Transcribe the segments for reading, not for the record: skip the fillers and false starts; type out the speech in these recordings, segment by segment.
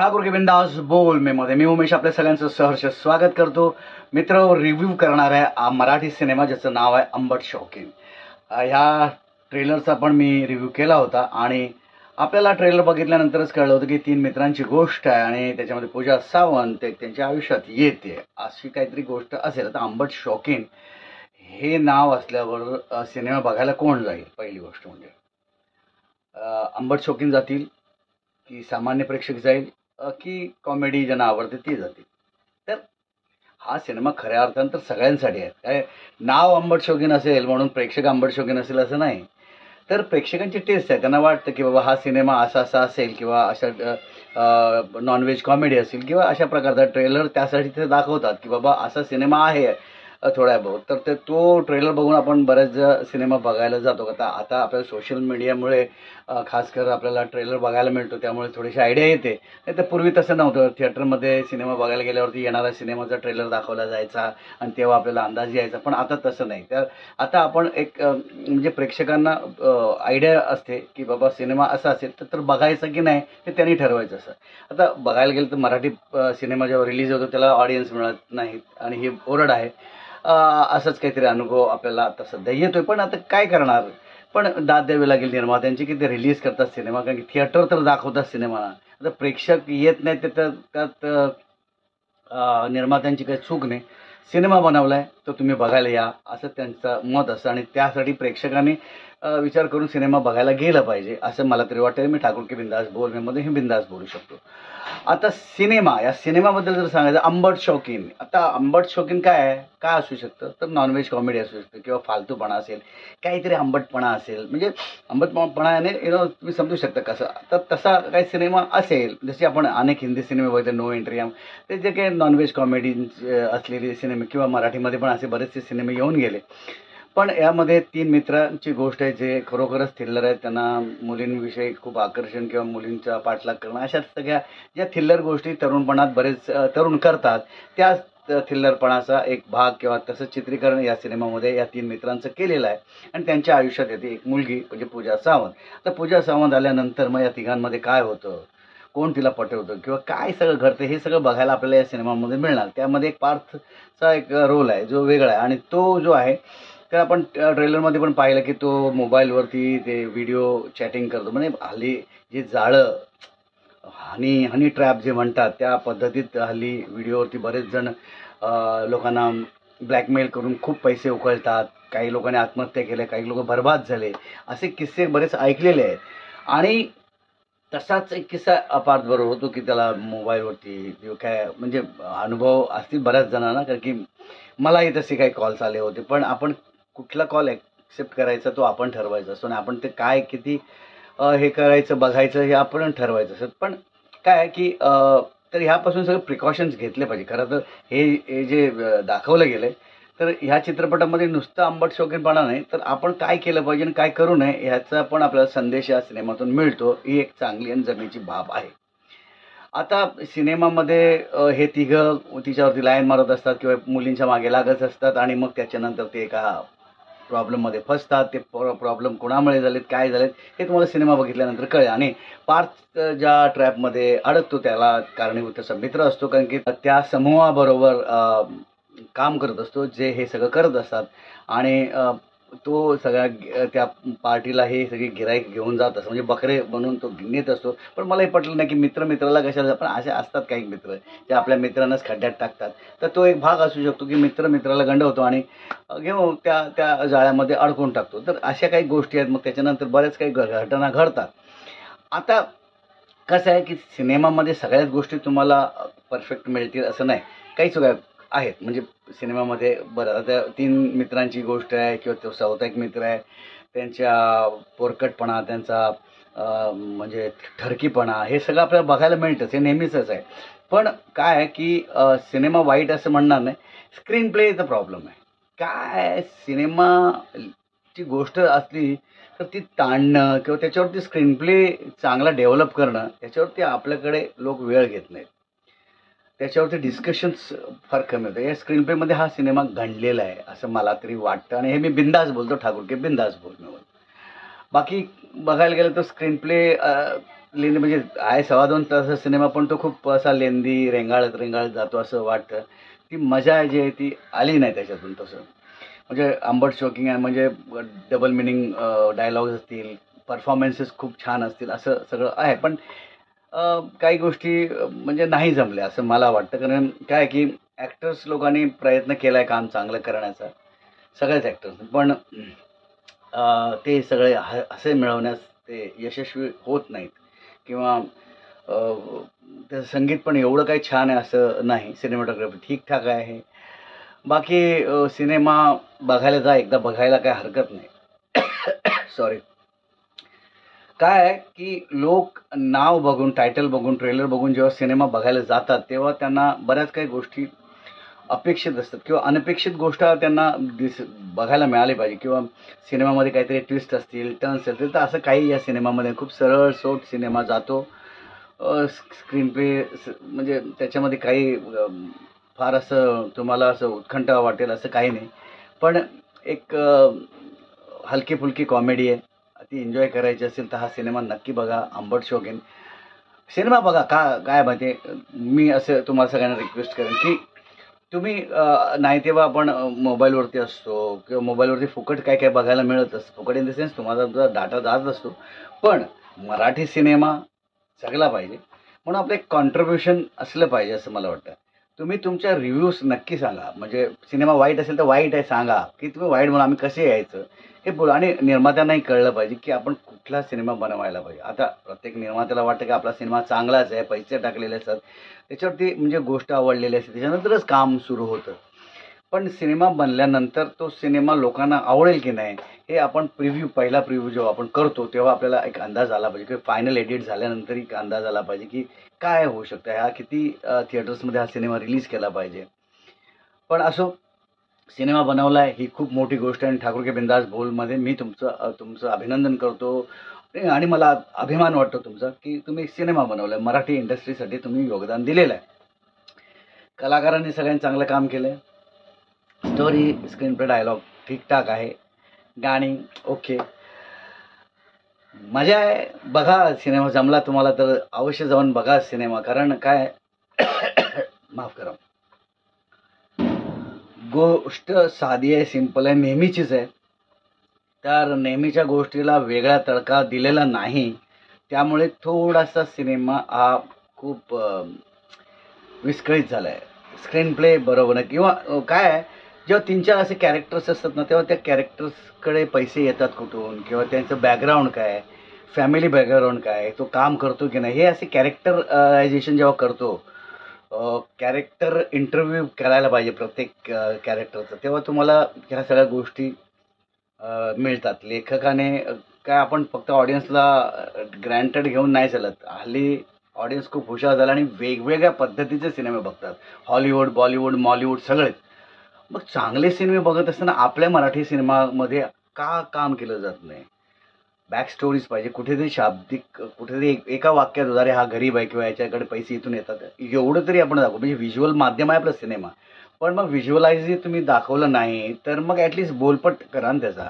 ठाकूर के बिंदास बोल में मध्ये मी उमेश आपल्या सगळ्यांचं सहर्ष स्वागत करतो. मित्र, रिव्ह्यू करणार आहे मराठी सिनेमा ज्याचं नाव आहे अंबट शौकीन. ह्या ट्रेलरचा पण मी रिव्ह्यू केला होता आणि आपल्याला ट्रेलर बघितल्यानंतरच कळलं होतं की तीन मित्रांची गोष्ट आहे आणि त्याच्यामध्ये पूजा सावंत एक त्यांच्या आयुष्यात येते अशी काहीतरी गोष्ट असेल. तर अंबट शौकीन हे नाव असल्यावर सिनेमा बघायला कोण जाईल? पहिली गोष्ट म्हणजे अंबट शौकीन जातील की सामान्य प्रेक्षक जाईल की कॉमेडी ज्यांना आवडते ती जातील. तर हा सिनेमा खऱ्या अर्थानं तर सगळ्यांसाठी आहे. काय नाव अंबट शौकीन असेल म्हणून प्रेक्षक अंबट शौकीन असेल असं नाही. तर प्रेक्षकांची टेस्ट आहे, त्यांना वाटतं की बाबा हा सिनेमा असा असा असेल किंवा अशा नॉनव्हेज कॉमेडी असेल किंवा अशा प्रकारचा ट्रेलर त्यासाठी ते दाखवतात की बाबा असा सिनेमा आहे थोड्या बहुत. तर तो ट्रेलर बघून आपण बऱ्याच सिनेमा बघायला जातो. आता आपल्याला सोशल मीडियामुळे खास कर आपल्याला ट्रेलर बघायला मिळतो, त्यामुळे थोडीशी आयडिया येते. नाही तर पूर्वी तसं नव्हतं. थिएटरमध्ये सिनेमा बघायला गेल्यावरती येणारा सिनेमाचा ट्रेलर दाखवला जायचा आणि तेव्हा आपल्याला अंदाज यायचा. पण आता तसं नाही. तर आता आपण एक म्हणजे प्रेक्षकांना आयडिया असते की बाबा सिनेमा असा असेल तर बघायचं की नाही ते त्यांनी ठरवायचं असं. आता बघायला गेलं तर मराठी सिनेमा जेव्हा रिलीज होतो त्याला ऑडियन्स मिळत नाहीत आणि ही ओरड आहे. असंच काहीतरी अनुभव आपल्याला आता सध्या येतोय. पण आता काय करणार? पण दाद द्यावी लागेल निर्मात्यांची की ते रिलीज करतात सिनेमा, कारण की थिएटर तर दाखवतात सिनेमा. आता प्रेक्षक येत नाही तर त्यात निर्मात्यांची काही चूक नाही. सिनेमा बनवलाय तर तुम्ही बघायला या असं त्यांचं मत असतं आणि त्यासाठी प्रेक्षकांनी विचार करून सिनेमा बघायला गेलं पाहिजे असं मला तरी वाटतं. मी ठाकूर के बिंदास बोलण्यामध्ये हे बिंदास बोलू शकतो. आता सिनेमा, या सिनेमाबद्दल जर सांगायचं अंबट शौकीन, आता अंबट शौकीन काय आहे, काय असू शकतं? तर नॉनव्हेज कॉमेडी असू शकतं किंवा फालतूपणा असेल, काहीतरी आंबटपणा असेल. म्हणजे आंबटपणाने तुम्ही समजू शकता कसं. तर तसा काही सिनेमा असेल, जसे आपण अनेक हिंदी सिनेमे बघितले, नो एंट्री ते जे काही नॉनव्हेज कॉमेडी असलेले सिनेमे किंवा मराठीमध्ये पण असे बरेचसे सिनेमे येऊन गेले. पण यामध्ये तीन मित्रांची गोष्ट आहे जे खरोखरच थ्रिलर आहेत. त्यांना मुलींविषयी खूप आकर्षण किंवा मुलींचा पाठलाग करणं अशा सगळ्या ज्या थ्रिलर गोष्टी तरुणपणात बरेच तरुण करतात त्या थ्रिलरपणाचा एक भाग किंवा तसं चित्रीकरण या सिनेमामध्ये या तीन मित्रांचं केलेलं आहे. आणि त्यांच्या आयुष्यात येते एक मुलगी म्हणजे पूजा सावंत. तर पूजा सावंत आल्यानंतर मग या तिघांमध्ये काय होतं, कोण तिला पटवतं किंवा काय सगळं घडतं हे सगळं बघायला आपल्याला या सिनेमामध्ये मिळणार. त्यामध्ये एक पार्थचा एक रोल आहे जो वेगळा आहे आणि तो जो आहे तर आपण ट्रेलरमध्ये पण पाहिलं की तो मोबाईलवरती ते व्हिडिओ चॅटिंग करतो. म्हणजे हल्ली जे जाळं हनी ट्रॅप जे म्हणतात त्या पद्धतीत हल्ली व्हिडिओवरती बरेच जण लोकांना ब्लॅकमेल करून खूप पैसे उकळतात. काही लोकांनी आत्महत्या केल्या, काही लोक बर्बाद झाले, असे किस्से बरेच ऐकलेले आहेत. आणि तसाच एक किस्सा बरोबर होतो की त्याला मोबाईलवरती काय म्हणजे अनुभव असतील बऱ्याच जणांना, कारण की मलाही तसे काही कॉल्स आले होते. पण आपण कुठला कॉल ॲक्सेप्ट करायचा तो आपण ठरवायचा असतो आणि आपण ते काय किती हे करायचं बघायचं हे आपण ठरवायचं असतं. पण काय आहे की तर ह्यापासून सगळे प्रिकॉशन्स घेतले पाहिजे. खरं तर हे जे दाखवलं गेलं आहे तर ह्या चित्रपटामध्ये नुसतं अंबट शौकीनपणा नाही, तर आपण काय केलं पाहिजे आणि काय करू नये ह्याचा पण आपल्याला संदेश या सिनेमातून मिळतो. ही एक चांगली आणि जमेची बाब आहे. आता सिनेमामध्ये हे तिघं तिच्यावरती लाईन मारत असतात किंवा मुलींच्या मागे लागत असतात आणि मग त्याच्यानंतर ते एका प्रॉब्लेममध्ये फसतात. ते प्रॉब्लेम कोणामुळे झालेत, काय झालेत हे तुम्हाला सिनेमा बघितल्यानंतर कळेल. आणि पार्थ ज्या ट्रॅपमध्ये अडकतो त्याला कारणीभूत त्याचा मित्र असतो, कारण की त्या समूहाबरोबर काम करत असतो जे हे सगळं करत असतात. आणि तो सगळ्या त्या पार्टीला हे सगळे गिराईक घेऊन जात असतो, म्हणजे बकरे बनवून तो नेत असतो. पण मला हे पटलं नाही की मित्र मित्राला कशाला, पण असे असतात काही मित्र जे आपल्या मित्रांनाच खड्ड्यात टाकतात. तर तो एक भाग असू शकतो की मित्र मित्राला गंडवतो आणि घेऊन त्या त्या जाळ्यामध्ये अडकून टाकतो. तर अशा काही गोष्टी आहेत. मग त्याच्यानंतर बऱ्याच काही घटना घडतात. आता कसं आहे की सिनेमामध्ये सगळ्याच गोष्टी तुम्हाला परफेक्ट मिळतील असं नाही. काही चुका आहेत. म्हणजे सिनेमामध्ये बरं आता तीन मित्रांची गोष्ट आहे किंवा तो चौथा एक मित्र आहे, त्यांच्या पोरकटपणा, त्यांचा म्हणजे ठरकीपणा हे सगळं आपल्याला बघायला मिळतंच, हे नेहमीचंच आहे. पण काय आहे की सिनेमा वाईट असं म्हणणार नाही, स्क्रीन प्लेचा प्रॉब्लेम आहे. काय सिनेमाची गोष्ट असली तर ती ताणणं किंवा त्याच्यावरती स्क्रीन प्ले चांगला डेव्हलप करणं याच्यावरती आपल्याकडे लोक वेळ घेत नाहीत. त्याच्यावरती डिस्कशन्स फार कमी होतं. या स्क्रीन प्लेमध्ये हा सिनेमा गंडलेला आहे असं मला तरी वाटतं आणि हे मी बिंदास बोलतो, ठाकूर के बिंदास बोलण्यावर. बाकी बघायला गेलं तर स्क्रीन प्ले लेंदी म्हणजे आहे 2.25 तासाचा सिनेमा, पण तो खूप असा लेंदी रेंगाळत रेंगाळत जातो असं वाटतं. ती मजा जी आहे ती आली नाही त्याच्यातून तसं. म्हणजे आंबट शॉकिंग आहे, म्हणजे डबल मिनिंग डायलॉग्स असतील, परफॉर्मन्सेस खूप छान असतील, असं सगळं आहे. पण काही गोष्टी म्हणजे नाही जमल्या असं मला वाटतं. कारण काय आहे की ॲक्टर्स लोकांनी प्रयत्न केला आहे काम चांगलं करण्याचा, सगळ्याच ॲक्टर्सनी. पण ते सगळे असे मिळवण्यास ते यशस्वी होत नाहीत किंवा अ, त्याचं संगीत पण एवढं काही छान आहे असं नाही. सिनेमॅटोग्राफी ठीकठाक आहे. बाकी सिनेमा बघायला जा, एकदा बघायला काही हरकत नाही. सॉरी. काय आहे, की लोक नाव बघून, टायटल बघून, ट्रेलर बघून जेव्हा सिनेमा बघायला जातात, तेव्हा त्यांना बऱ्याच काही गोष्टी अपेक्षित असतात किंवा अनपेक्षित गोष्ट त्यांना बघायला मिळाली पाहिजे किंवा सिनेमामध्ये काहीतरी ट्विस्ट असतील, टर्न्स असतील. तर असं काही या सिनेमामध्ये खूप सरळ सोट सिनेमा जातो. स्क्रीन प्ले म्हणजे त्याच्यामध्ये काही फार असं तुम्हाला असं उत्कंठ वाटेल असं काही नाही. पण एक हलकी-फुलकी कॉमेडी आहे. ती एन्जॉय करायची असेल तर हा सिनेमा नक्की बघा. आंबट शौकीन सिनेमा बघा. काय माहिती आहे, मी असं तुम्हाला सगळ्यांना रिक्वेस्ट करेन, की तुम्ही नाही तेव्हा आपण मोबाईलवरती असतो किंवा मोबाईलवरती फुकट काय-काय बघायला मिळत असतं. फुकट इन द सेन्स तुम्हाला तुमचा डाटा जात असतो. पण मराठी सिनेमा जगला पाहिजे. म्हणून आपलं एक कॉन्ट्रिब्युशन असलं पाहिजे असं मला वाटतं. तुम्ही तुमच्या रिव्ह्यूज नक्की सांगा. म्हणजे सिनेमा वाईट असेल तर वाईट आहे सांगा, की तुम्ही वाईट म्हणून आम्ही कसे यायचं हे बोला. आणि निर्मात्यांनाही कळलं पाहिजे, की आपण कुठला सिनेमा बनवायला पाहिजे. आता प्रत्येक निर्मात्याला वाटतं, की आपला सिनेमा चांगलाच आहे, पैसे टाकलेले असतात. त्याच्यावरती म्हणजे गोष्ट आवडलेली असते, त्याच्यानंतरच काम सुरू होतं. पण सिनेमा बनल्यानंतर तो सिनेमा लोकांना आवडेल की नाही हे आपण पहिला प्रिव्ह्यू जेव्हा आपण करतो तेव्हा आपल्याला एक अंदाज आला पाहिजे किंवा फायनल एडिट झाल्यानंतर एक अंदाज आला पाहिजे की काय होऊ शकतं, हा किती थिएटर्समध्ये हा सिनेमा रिलीज केला पाहिजे. पण असो, सिनेमा बनवला ही खूप मोठी गोष्ट आहे आणि ठाकूर के बिंदास बोलमध्ये मी तुमचं अभिनंदन करतो. आणि मला अभिमान वाटतो तुमचा, की तुम्ही सिनेमा बनवला मराठी इंडस्ट्रीसाठी तुम्ही योगदान दिलेलं आहे. कलाकारांनी सगळ्यांनी चांगलं काम केलं आहे. स्टोरी, स्क्रीन प्ले, डायलॉग ठीकठाक आहे. गाणी ओके. मजा आहे. बघा सिनेमा, जमला तुम्हाला तर अवश्य जाऊन बघा सिनेमा. कारण काय माफ करा. गोष्ट साधी आहे, सिंपल आहे, नेहमीचीच आहे. तर नेहमीच्या गोष्टीला वेगळा तडका दिलेला नाही. त्यामुळे थोडासा सिनेमा हा खूप विस्कळीत झाला आहे. स्क्रीन प्ले बरोबर आहे किंवा काय आहे, जेव्हा 3-4 असे कॅरेक्टर्स असतात ना, तेव्हा त्या कॅरेक्टर्सकडे पैसे येतात कुठून किंवा त्यांचं बॅकग्राऊंड काय आहे, फॅमिली बॅकग्राऊंड काय आहे, तो काम करतो की नाही, हे असे कॅरेक्टरायझेशन जेव्हा करतो, कॅरेक्टर इंटरव्ह्यू करायला पाहिजे प्रत्येक कॅरेक्टरचं, तेव्हा तुम्हाला ह्या सगळ्या गोष्टी मिळतात. लेखकाने काय आपण फक्त ऑडियन्सला ग्रँटेड घेऊन नाही चालत. हल्ली ऑडियन्स खूप हुशार झाला आणि वेगवेगळ्या पद्धतीचे सिनेमे बघतात. हॉलिवूड, बॉलिवूड, मॉलिवूड सगळेच. मग चांगले सिनेमे बघत असताना आपल्या मराठी सिनेमामध्ये का काम केलं जात नाही? बॅक स्टोरीज पाहिजे. कुठेतरी शाब्दिक, कुठेतरी एका वाक्यात अरे हा गरीब आहे किंवा याच्याकडे पैसे इथून येतात. एवढं तरी आपण दाखवू. म्हणजे व्हिज्युअल माध्यम आहे आपला सिनेमा. पण मग व्हिज्युअलाइज तुम्ही दाखवलं नाही, तर मग ॲटलीस्ट बोलपट करा ना त्याचा.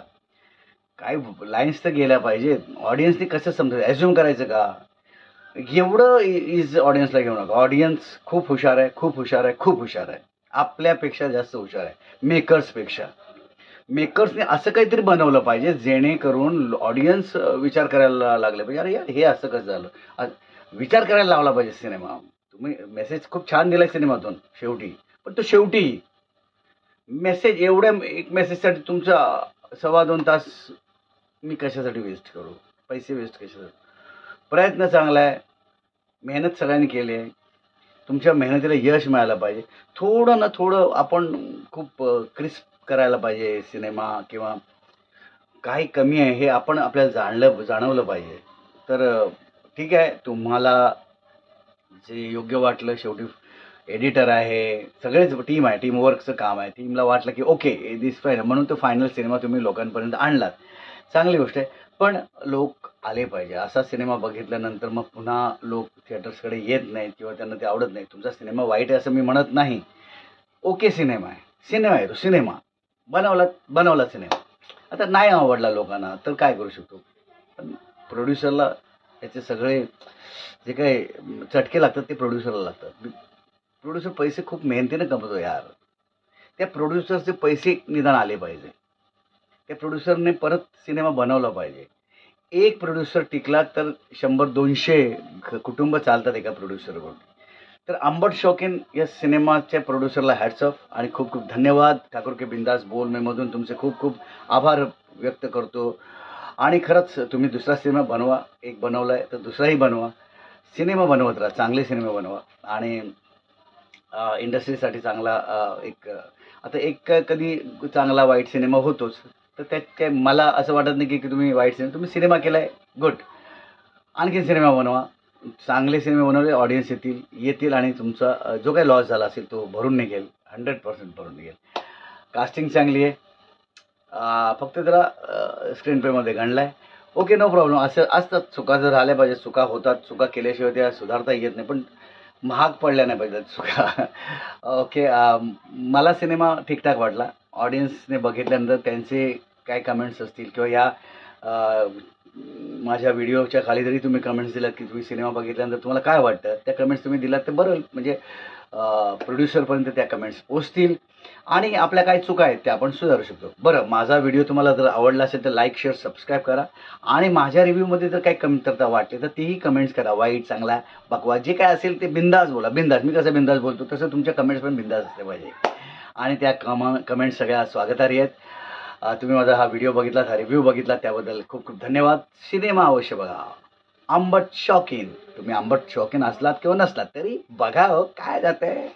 काय लाईन्स तर गेल्या पाहिजेत. ऑडियन्सनी कसं समजायचं? ॲझ्युम करायचं का? एवढं इज ऑडियन्सला घेऊ नका. ऑडियन्स खूप हुशार आहे, खूप हुशार आहे, खूप हुशार आहे. आपल्यापेक्षा जास्त हुशार आहे. मेकर्सपेक्षा. मेकर्सने असं काहीतरी बनवलं पाहिजे जेणेकरून ऑडियन्स विचार करायला लागले पाहिजे. अरे यार, हे असं कसं झालं? विचार करायला लावला पाहिजे सिनेमा. तुम्ही मेसेज खूप छान दिलाय सिनेमातून शेवटी. पण तो शेवटी मेसेज एवढ्या एक मेसेजसाठी तुमचा 2.25 तास मी कशासाठी वेस्ट करू? पैसे वेस्ट कशासाठी? प्रयत्न चांगला आहे. मेहनत सगळ्यांनी केली आहे. तुमच्या मेहनतीला यश मिळालं पाहिजे. थोडं ना थोडं आपण खूप क्रिस्प करायला पाहिजे सिनेमा किंवा काही कमी आहे हे आपण आपल्याला जाणवलं पाहिजे. तर ठीक आहे, तुम्हाला जे योग्य वाटलं शेवटी एडिटर आहे, सगळेच टीम आहे, टीमवर्कचं काम आहे. टीमला वाटलं की ओके दिस फाईन म्हणून तो फायनल सिनेमा तुम्ही लोकांपर्यंत आणलात. चांगली गोष्ट आहे. पण लोक आले पाहिजे. असा सिनेमा बघितल्यानंतर मग पुन्हा लोक थिएटर्सकडे येत नाहीत किंवा त्यांना ते आवडत नाही. तुमचा सिनेमा वाईट आहे असं मी म्हणत नाही. ओके सिनेमा आहे. सिनेमा आहे तो सिनेमा. बनवला सिनेमा. आता नाही आवडला लोकांना तर काय करू शकतो? पण प्रोड्युसरला याचे सगळे जे काही चटके लागतात ते प्रोड्युसरला लागतात. प्रोड्युसर पैसे खूप मेहनतीने कमवतो यार. त्या प्रोड्युसरचे पैसे निदान आले पाहिजे. त्या प्रोड्युसरने परत सिनेमा बनवला पाहिजे. एक प्रोड्युसर टिकला तर 100-200 कुटुंब चालतात एका प्रोड्युसरवर. तर अंबट शौकीन या सिनेमाच्या प्रोड्युसरला हॅट्स ऑफ आणि खूप खूप धन्यवाद. ठाकूर के बिंदास बोलमेमधून तुमचे खूप खूप आभार व्यक्त करतो. आणि खरंच तुम्ही दुसरा सिनेमा बनवा. एक बनवलाय तर दुसराही बनवा. सिनेमा बनवत राहा, चांगले सिनेमा बनवा आणि इंडस्ट्रीसाठी चांगला आता एक कधी चांगला वाईट सिनेमा होतोच. तर त्यात काय मला असं वाटत नाही की तुम्ही वाईट सिनेमा तुम्ही सिनेमा केलाय गुड. आणखीन सिनेमा बनवा. चांगले सिनेमे बनवले ऑडियन्स येतील आणि तुमचा जो काही लॉस झाला असेल तो भरून निघेल. 100% भरून निघेल. कास्टिंग चांगली आहे. फक्त जरा स्क्रीन प्लेमध्ये गणलाय. Okay, no problem. असं असतात, चुका जर झाल्या पाहिजे. चुका होतात. चुका केल्याशिवाय त्या सुधारता येत नाही. पण महाग पडल्या नाही पाहिजेत चुका. ओके. मला सिनेमा ठीकठाक वाटला. ऑडियन्सने बघितल्यानंतर त्यांचे काय कमेंट्स असतील किंवा या माझ्या व्हिडिओच्या खाली जरी तुम्ही कमेंट्स दिलात की तुम्ही सिनेमा बघितल्यानंतर तुम्हाला काय वाटतं, त्या कमेंट्स तुम्ही दिलात तर बरं. म्हणजे प्रोड्युसरपर्यंत त्या कमेंट्स पोचतील आणि आपल्या काय चुका आहेत त्या आपण सुधारू शकतो. बरं, माझा व्हिडिओ तुम्हाला जर आवडला असेल तर लाईक, शेअर, सबस्क्राईब करा आणि माझ्या रिव्ह्यूमध्ये जर काही कमतरता वाटली तर तीही कमेंट्स करा. वाईट, चांगला, बकवास जे काय असेल ते बिंदास बोला. बिंदास. मी कसं बिंदास बोलतो तसं तुमच्या कमेंट्स पण बिंदास असले पाहिजे आणि त्या कमेंट्स सगळ्या स्वागतार्ह आहेत. तुम्ही माझा हा व्हिडिओ बघितलात, हा रिव्ह्यू बघितला त्याबद्दल खूप खूप धन्यवाद. सिनेमा अवश्य बघा. आंबट शौकीन. तुम्ही आंबट शौकीन असलात किंवा नसलात तरी बघा हो, काय जातंय.